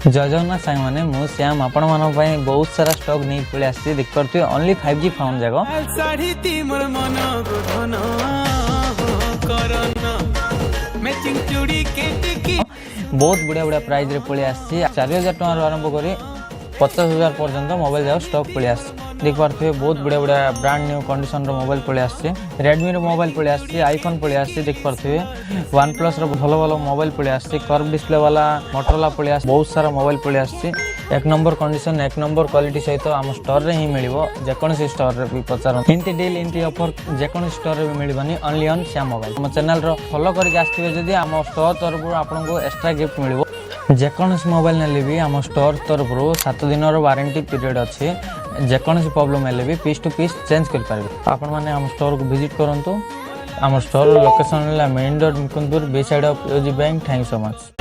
जय जगन्नाथ सांग मैंने मु श्याम आपण मान बहुत सारा स्टॉक नहीं पड़े आसी देख पारे ओनली 5G फोन जाक बहुत बढ़िया बढ़िया प्राइस रे पड़े आसी 4000 टका आरंभ करी 50,000 पर्यंत मोबाइल जाक स्टॉक पड़े आसी देख पारे बहुत बढ़िया बढ़िया ब्रांड न्यू कंडीशन मोबाइल पड़े आसी रेडमी मोबाइल पड़े आसी आईफोन पड़े आसी देख पारे वन प्लस भल भल मोबाइल पड़े आसी कर्व डिस्प्ले वाला मोटरोला पड़े आसी बहुत सारा मोबाइल पड़े आसी एक नंबर कंडीशन एक नंबर क्वालिटी सहित आम स्टोर रे ही मिलिबो जेकोसी स्टोर रे भी पचार इंटी डील इंटी ऑफर जेकोसी स्टोर रे भी मिलिबनी ओनली ऑन श्याम मोबाइल हम चैनल रो फॉलो करके आस्थिबे जदी आम स्टोर तरफ आपन को एक्स्ट्रा गिफ्ट मिलिबो जेकोसी मोबाइल नेले भी आम स्टोर तरफ 7 दिन रो वारंटी पीरियड अछि जेकोसी प्रॉब्लम हेले भी पीस टू पीस चेंज कर पारबे आपन माने आम स्टोर को विजिट करंतु आम store location main road Mukundpur beside of UG bank thank you so much.